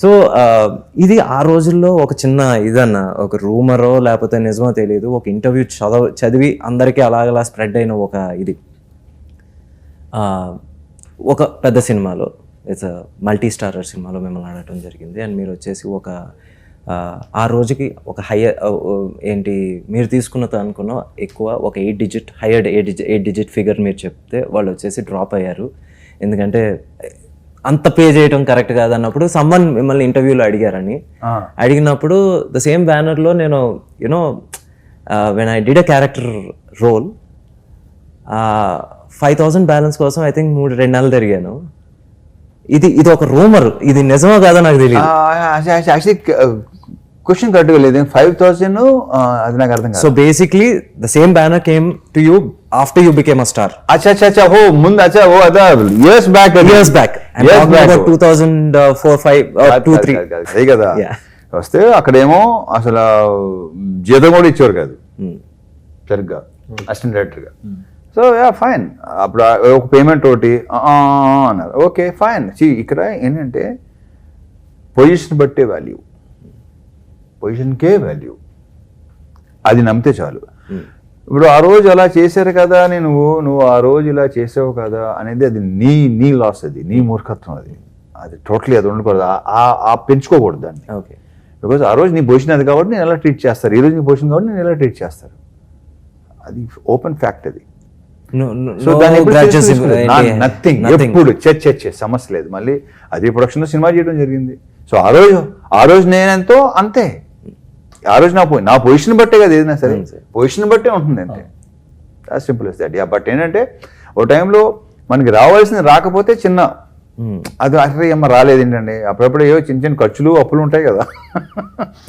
So ఇది ఆ రోజుల్లో ఒక చిన్న ఇదన్న ఒక రూమరో లేకపోతే నిజమో తెలియదు, ఒక ఇంటర్వ్యూ చదివి అందరికీ అలాగలా స్ప్రెడ్ అయిన ఒక ఇది. ఒక పెద్ద సినిమాలో, ఇట్స్ మల్టీ స్టారర్ సినిమాలో మిమ్మల్ని ఆడటం జరిగింది. అండ్ మీరు వచ్చేసి ఒక ఆ రోజుకి ఒక ఏంటి మీరు తీసుకున్నది అనుకున్న ఎక్కువ ఒక 8 డిజిట్ ఫిగర్ మీరు చెప్తే వాళ్ళు వచ్చేసి డ్రాప్ అయ్యారు. ఎందుకంటే అంత పే చేయడం కరెక్ట్ కాదన్నప్పుడు సమ్మన్ మిమ్మల్ని ఇంటర్వ్యూలో అడిగినప్పుడు ద సేమ్ బ్యానర్లో నేను you know when I did a character role 5,000 balance కోసం ఐ థింక్ 2 నెలలు తిరిగాను. ఇది ఒక రూమర్, ఇది నిజమో కాదో నాకు తెలియదు. యాక్చువల్లీ క్వశ్చన్ కరెక్ట్గా లేదు. 5,000 అది నాకు అర్థం కాదు. So basically the same banner came to you after you became a star. అచ్చా ఓ ముందు అదా ఇయర్స్ బ్యాక్ 2004-5 2-3 అదే కదా. వస్తే అక్కడేమో అసలు జీతం కూడా ఇచ్చేవారు కాదు సరిగ్గా అసిస్టెంట్ డైరెక్టర్గా. సో యా ఫైన్, అప్పుడు ఒక పేమెంట్ ఒకటి అన్నారు. Okay fine. ఇక్కడ ఏంటంటే పొజిషన్ బట్టే వాల్యూ, పొజిషన్కే వాల్యూ, అది నమ్మితే చాలు. ఇప్పుడు ఆ రోజు అలా చేశారు కదా, నువ్వు ఆ రోజు ఇలా చేసావు కదా అనేది అది నీ లాస్, అది నీ మూర్ఖత్వం, అది టోటలీ అది ఉండకూడదు, పెంచుకోకూడదు దాన్ని. ఓకే, బికాజ్ ఆ రోజు నీ పొజిషన్ అది కాబట్టి నేను ఎలా ట్రీట్ చేస్తారు, ఈ రోజు నీ పొజిషన్ కాబట్టి నేను ఎలా ట్రీట్ చేస్తారు, అది ఓపెన్ ఫ్యాక్ట్ అది. సో దాన్ని నథింగ్, ఎప్పుడు చర్చ సమస్య లేదు. మళ్ళీ అదే ప్రొడక్షన్లో సినిమా చేయడం జరిగింది. సో ఆ రోజు నేనెంతో అంతే, ఆ రోజు నా పొజిషన్ బట్టే కదా ఏదైనా సరే, పొజిషన్ బట్టే ఉంటుంది అంతే. Simple is that. బట్ ఏంటంటే ఓ టైంలో మనకి రావాల్సింది రాకపోతే చిన్న అది అసలు ఏమో రాలేదు ఏంటండి, అప్పుడప్పుడు ఏవో చిన్న ఖర్చులు అప్పులు ఉంటాయి కదా.